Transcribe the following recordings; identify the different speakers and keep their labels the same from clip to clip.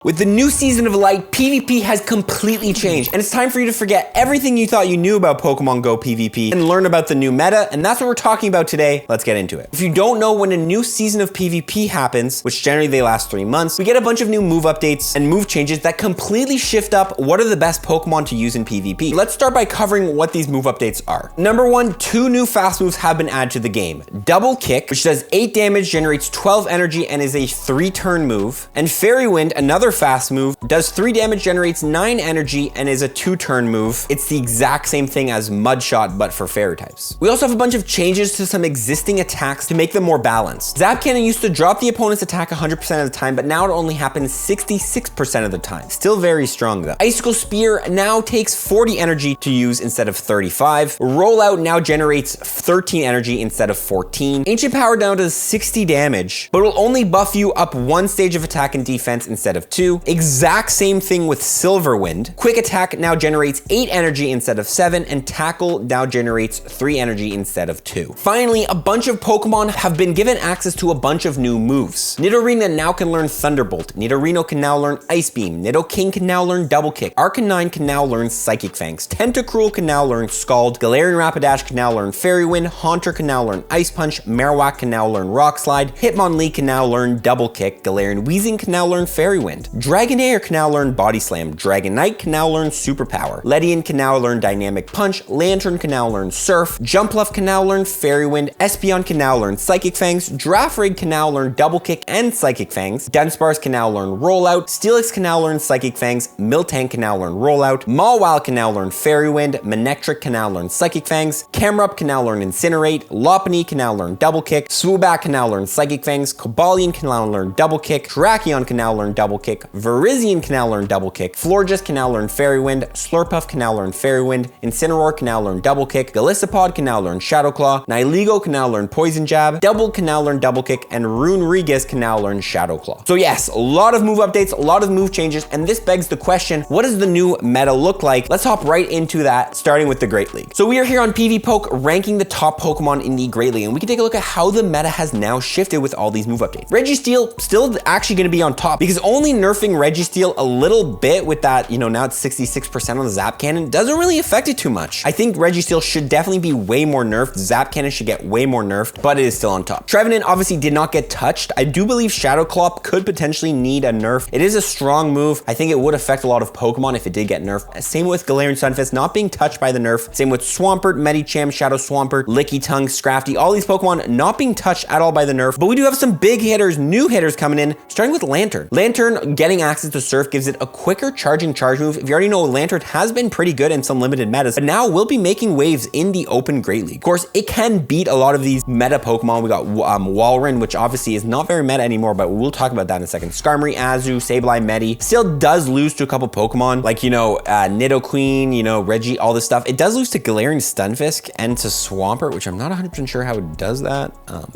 Speaker 1: With the new season of Light, PvP has completely changed, and it's time for you to forget everything you thought you knew about Pokemon GO PvP and learn about the new meta, and that's what we're talking about today. Let's get into it. If you don't know, when a new season of PvP happens, which generally they last 3 months, we get a bunch of new move updates and move changes that completely shift up what are the best Pokemon to use in PvP. Let's start by covering what these move updates are. Number one, 2 new fast moves have been added to the game. Double Kick, which does 8 damage, generates 12 energy, and is a 3-turn move, and Fairy Wind, another fast move, does 3 damage, generates 9 energy, and is a 2-turn move. It's the exact same thing as Mud Shot, but for fairy types. We also have a bunch of changes to some existing attacks to make them more balanced. Zap Cannon used to drop the opponent's attack 100% of the time, but now it only happens 66% of the time. Still very strong though. Icicle Spear now takes 40 energy to use instead of 35. Rollout now generates 13 energy instead of 14. Ancient Power now does 60 damage, but will only buff you up 1 stage of attack and defense instead of 2. Exact same thing with Silver Wind. Quick Attack now generates 8 energy instead of 7, and Tackle now generates 3 energy instead of 2. Finally, a bunch of Pokemon have been given access to a bunch of new moves. Nidorina now can learn Thunderbolt. Nidorino can now learn Ice Beam. Nidoking can now learn Double Kick. Arcanine can now learn Psychic Fangs. Tentacruel can now learn Scald. Galarian Rapidash can now learn Fairy Wind. Haunter can now learn Ice Punch. Marowak can now learn Rock Slide. Hitmonlee can now learn Double Kick. Galarian Weezing can now learn Fairy Wind. Dragonair can now learn Body Slam. Dragonite can now learn Superpower. Ledian can now learn Dynamic Punch. Lantern can now learn Surf. Jumpluff can now learn Fairy Wind. Espeon can now learn Psychic Fangs. Girafarig can now learn Double Kick and Psychic Fangs. Dunsparce can now learn Rollout. Steelix can now learn Psychic Fangs. Miltank can now learn Rollout. Mawile can now learn Fairy Wind. Manectric can now learn Psychic Fangs. Camerupt can now learn Incinerate. Lopunny can now learn Double Kick. Swoobat can now learn Psychic Fangs. Cobalion can now learn Double Kick. Terrakion can now learn Double Kick. Virizion can now learn Double Kick. Florges can now learn Fairy Wind. Slurpuff can now learn Fairy Wind. Incineroar can now learn Double Kick. Golisopod can now learn Shadow Claw. Nihilego can now learn Poison Jab. Double can now learn Double Kick, and Runerigus can now learn Shadow Claw. So yes, a lot of move updates, a lot of move changes, and this begs the question, what does the new meta look like? Let's hop right into that, starting with the Great League. So we are here on PvPoke ranking the top Pokemon in the Great League, and we can take a look at how the meta has now shifted with all these move updates. Registeel still actually going to be on top, because only nerfing Registeel a little bit with that, now it's 66% on the Zap Cannon doesn't really affect it too much. I think Registeel should definitely be way more nerfed. Zap Cannon should get way more nerfed, but it is still on top. Trevenant obviously did not get touched. I do believe Shadow Claw could potentially need a nerf. It is a strong move. I think it would affect a lot of Pokemon if it did get nerfed. Same with Galarian Stunfisk not being touched by the nerf. Same with Swampert, Medicham, Shadow Swampert, Licky Tongue, Scrafty, all these Pokemon not being touched at all by the nerf. But we do have some big hitters, new hitters coming in, starting with Lantern. Lantern getting access to Surf gives it a quicker charging charge move. If you already know, Lantern has been pretty good in some limited metas, but now will be making waves in the open Great League. Of course, it can beat a lot of these meta Pokemon. We got Walrein, which obviously is not very meta anymore, but we'll talk about that in a second. Skarmory, Azu, Sableye, Medi. Still does lose to a couple Pokemon, like, Nidoqueen, Reggie, all this stuff. It does lose to Galarian Stunfisk and to Swampert, which I'm not 100% sure how it does that.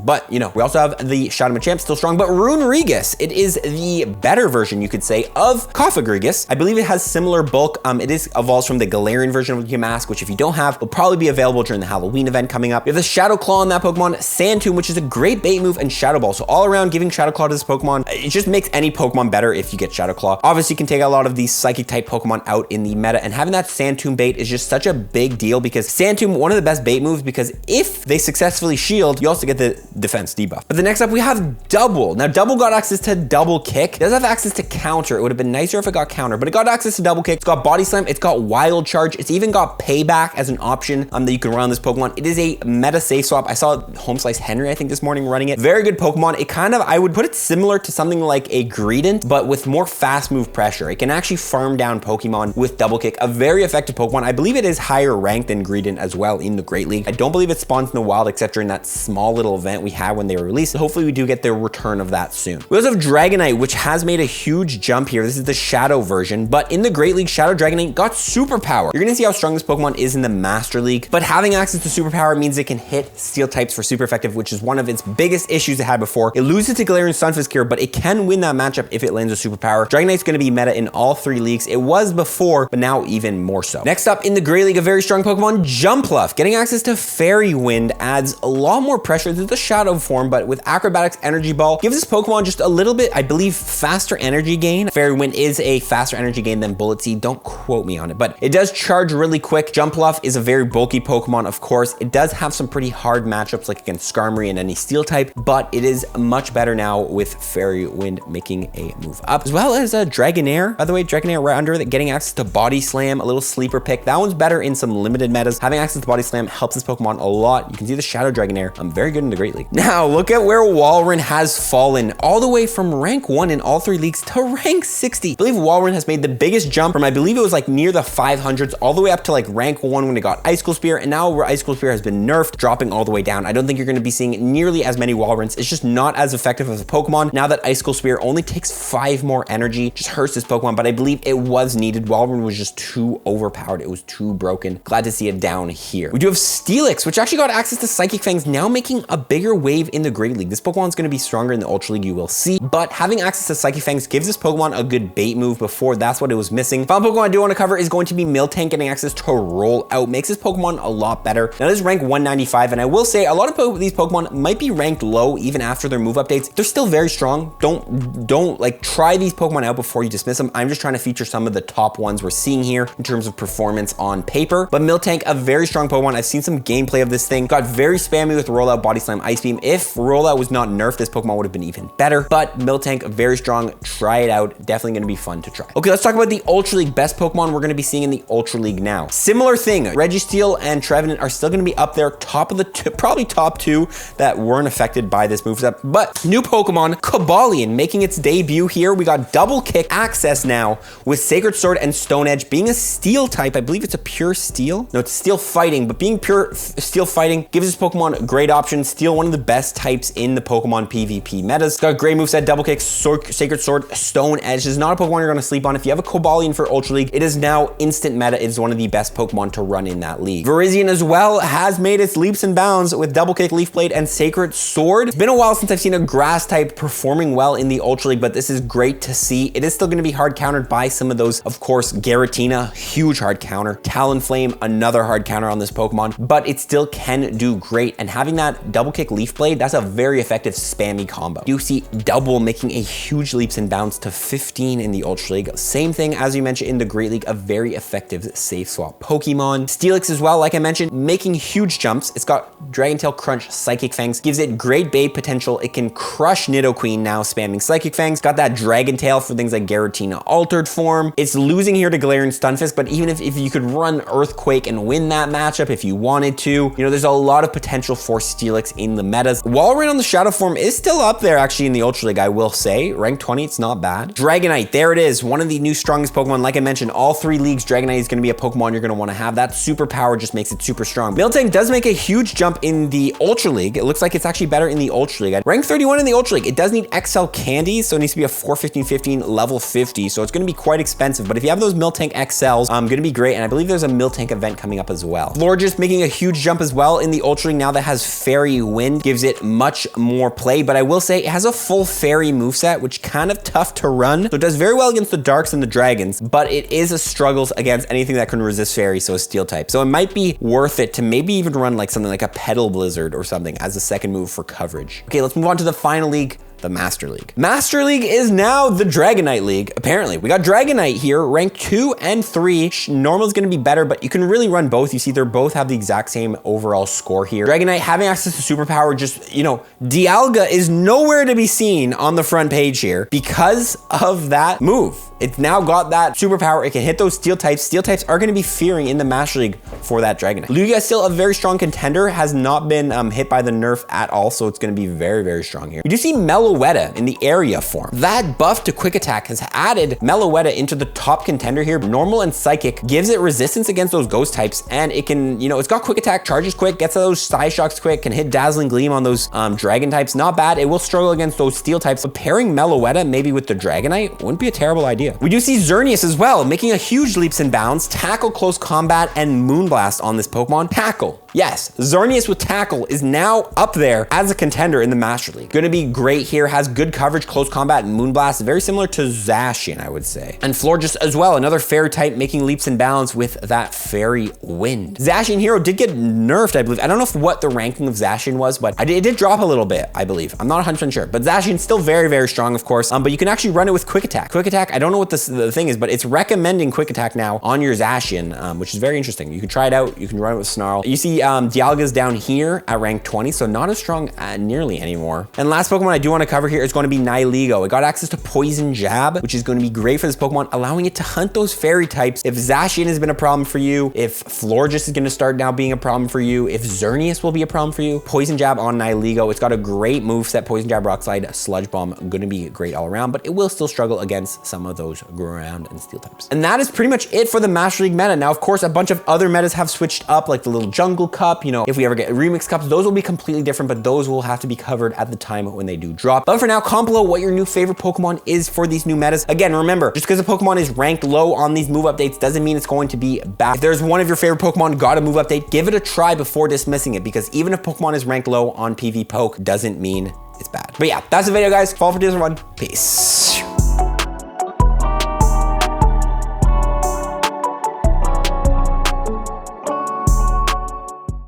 Speaker 1: But, we also have the Shadow Machamp, still strong, but Runerigus, it is the better version, you could say, of Cofagrigus. I believe it has similar bulk. It evolves from the Galarian version of Yamask, which if you don't have, will probably be available during the Halloween event coming up. You have the Shadow Claw on that Pokemon, Sandtomb, which is a great bait move, and Shadow Ball. So all around, giving Shadow Claw to this Pokemon, it just makes any Pokemon better if you get Shadow Claw. Obviously, you can take a lot of these Psychic type Pokemon out in the meta, and having that Sandtomb bait is just such a big deal, because Sandtomb, one of the best bait moves, because if they successfully shield, you also get the defense debuff. But the next up, we have Double. Now, Double got access to Double Kick. It does have access to Counter. It would have been nicer if it got Counter, but it got access to Double Kick. It's got Body Slam. It's got Wild Charge. It's even got Payback as an option that you can run on this Pokemon. It is a meta safe swap. I saw Home Slice Henry, I think, this morning running it. Very good Pokemon. It I would put it similar to something like a Greedent, but with more fast move pressure. It can actually farm down Pokemon with Double Kick. A very effective Pokemon. I believe it is higher ranked than Greedent as well in the Great League. I don't believe it spawns in the wild except during that small little event we had when they were released. Hopefully we do get the return of that soon. We also have Dragonite, which has made a huge jump here. This is the Shadow version, but in the Great League, Shadow Dragonite got Superpower. You're gonna see how strong this Pokemon is in the Master League, but having access to Superpower means it can hit Steel types for super effective, which is one of its biggest issues it had before. It loses to Galarian Stunfisk here, but it can win that matchup if it lands a Superpower. Dragonite's gonna be meta in all 3 leagues. It was before, but now even more so. Next up in the Great League, a very strong Pokemon, Jumpluff. Getting access to Fairy Wind adds a lot more pressure to the Shadow form, but with Acrobatics Energy Ball, gives this Pokemon just a little bit, I believe, faster energy gain. Fairy Wind is a faster energy gain than Bullet Seed. Don't quote me on it, but it does charge really quick. Jumpluff is a very bulky Pokemon, of course. It does have some pretty hard matchups like against Skarmory and any Steel type, but it is much better now with Fairy Wind making a move up, as well as a Dragonair. By the way, Dragonair right under that, getting access to Body Slam, a little sleeper pick. That one's better in some limited metas. Having access to Body Slam helps this Pokemon a lot. You can see the Shadow Dragonair. I'm very good in the Great League. Now, look at where Walrein has fallen, all the way from rank 1 in all 3 leagues to rank 60. I believe Walrein has made the biggest jump from, I believe it was like near the 500s, all the way up to like rank 1 when it got Icicle Spear, and now where Icicle Spear has been nerfed, dropping all the way down. I don't think you're going to be seeing nearly as many Walreins. It's just not as effective as a Pokemon. Now that Icicle Spear only takes 5 more energy, just hurts this Pokemon, but I believe it was needed. Walrein was just too overpowered. It was too broken. Glad to see it down here. We do have Steelix, which actually got access to Psychic Fangs, now making a bigger wave in the Great League. This Pokemon's going to be stronger in the Ultra League, you will see, but having access to Psychic Fangs gives this Pokemon a good bait move before. That's what it was missing. Final Pokemon I do want to cover is going to be Miltank. Getting access to Roll Out makes this Pokemon a lot better. Now, this is rank 195, and I will say a lot of these Pokemon might be ranked low even after their move updates. They're still very strong. Don't like try these Pokemon out before you dismiss them. I'm just trying to feature some of the top ones we're seeing here in terms of performance on paper. But Miltank, a very strong Pokemon. I've seen some gameplay of this thing. Got very spammy with Rollout, Body Slam, Ice Beam. If Rollout was not nerfed, this Pokemon would have been even better. But Miltank, very strong. Try it out. Definitely going to be fun to try. Okay, let's talk about the Ultra League best Pokemon we're going to be seeing in the Ultra League now. Similar thing. Registeel and Trevenant are still going to be up there, top of the probably top 2 that weren't affected by this moveset. But new Pokemon, Cobalion, making its debut here. We got double kick access now with Sacred Sword and Stone Edge. Being a Steel type, I believe it's a pure Steel. No, it's Steel Fighting, but being pure Steel Fighting gives this Pokemon a great option. Steel, one of the best types in the Pokemon PvP metas. It's got a great moveset, double kick, Sacred Sword, Stone Edge. This is not a Pokemon you're going to sleep on. If you have a Cobalion for Ultra League, it is now instant meta. It is one of the best Pokemon to run in that league. Virizion as well has made its leaps and bounds with double kick, Leaf Blade, and Sacred Sword. It's been a while since I've seen a grass type performing well in the Ultra League, but this is great to see. It is still going to be hard countered by some of those, of course. Giratina, huge hard counter. Talonflame, another hard counter on this Pokemon, but it still can do great. And having that double kick, Leaf Blade, that's a very effective spammy combo. You see Double making a huge leaps and bounds to 15 in the Ultra League. Same thing as you mentioned in the Great League, a very effective safe swap Pokemon. Steelix as well, like I mentioned, making huge jumps. It's got Dragon Tail Crunch, Psychic Fangs, gives it great bait potential. It can crush Nidoqueen now spamming Psychic Fangs. Got that Dragon Tail for things like Giratina Altered Form. It's losing here to Galarian Stunfisk, but even if you could run Earthquake and win that matchup if you wanted to, you know, there's a lot of potential for Steelix in the metas. Walrein on the Shadow Form is still up there actually in the Ultra League, I will say. Rank 20, it's not bad. Dragonite, there it is. One of the new strongest Pokemon. Like I mentioned, all 3 leagues, Dragonite is going to be a Pokemon you're going to want to have. That superpower just makes it super strong. Miltank does make a huge jump in the Ultra League. It looks like it's actually better in the Ultra League. Rank 31 in the Ultra League. It does need XL candies, so it needs to be a 415-15 level 50, so it's going to be quite expensive. But if you have those Miltank XLs, going to be great. And I believe there's a Miltank event coming up as well. Florges making a huge jump as well in the Ultra League now that has Fairy Wind, gives it much more play. But I will say it has a full Fairy moveset, which kind of tough to run. So it does very well against the Darks and the Dragons, but it is a struggles against anything that can resist Fairy, so a Steel type. So it might be worth it to maybe even run like something like a Petal Blizzard or something as a second move for coverage. Okay, let's move on to the final league, the Master League. Master League is now the Dragonite League, apparently. We got Dragonite here, rank 2 and 3. Normal is going to be better, but you can really run both. You see, they both have the exact same overall score here. Dragonite having access to superpower, just, you know, Dialga is nowhere to be seen on the front page here because of that move. It's now got that superpower. It can hit those Steel types. Steel types are going to be fearing in the Master League for that Dragonite. Lugia is still a very strong contender, has not been hit by the nerf at all, so it's going to be very, very strong here. We do see Meloetta in the area form. That buff to quick attack has added Meloetta into the top contender here. Normal and Psychic gives it resistance against those ghost types, and it can, you know, it's got quick attack, charges quick, gets those Side Shocks quick, can hit Dazzling Gleam on those dragon types. Not bad. It will struggle against those Steel types, but pairing Meloetta maybe with the Dragonite wouldn't be a terrible idea. We do see Xerneas as well, making a huge leaps and bounds, tackle, close combat, and Moonblast on this Pokemon. Tackle. Yes, Xerneas with Tackle is now up there as a contender in the Master League. Gonna be great here, has good coverage, close combat, and Moonblast, very similar to Zacian, I would say. And Florges as well, another fairy type making leaps and bounds with that fairy wind. Zacian Hero did get nerfed, I believe. I don't know what the ranking of Zacian was, but it did drop a little bit, I believe. I'm not 100% sure, but Zacian's still very, very strong, of course. But you can actually run it with Quick Attack. Quick Attack, I don't know what the thing is, but it's recommending Quick Attack now on your Zacian, which is very interesting. You can try it out. You can run it with Snarl. You see Dialga's down here at rank 20, so not as strong nearly anymore. And last Pokemon I do want to cover here is going to be Nihilego. It got access to Poison Jab, which is going to be great for this Pokemon, allowing it to hunt those fairy types. If Zacian has been a problem for you, if Florges is going to start now being a problem for you, if Xerneas will be a problem for you, Poison Jab on Nihilego. It's got a great moveset, Poison Jab, Rock Slide, Sludge Bomb, going to be great all around, but it will still struggle against some of those ground and steel types. And that is pretty much it for the Master League meta. Now, of course, a bunch of other metas have switched up, like the little Jungle Cup. You know, if we ever get Remix Cups, those will be completely different, but those will have to be covered at the time when they do drop. But for now, comment below what your new favorite Pokemon is for these new metas. Again, remember, just because a Pokemon is ranked low on these move updates doesn't mean it's going to be bad. If there's one of your favorite Pokemon got a move update, give it a try before dismissing it, because even if Pokemon is ranked low on PvPoke, doesn't mean it's bad. But yeah, that's the video, guys. Follow for this one. Peace.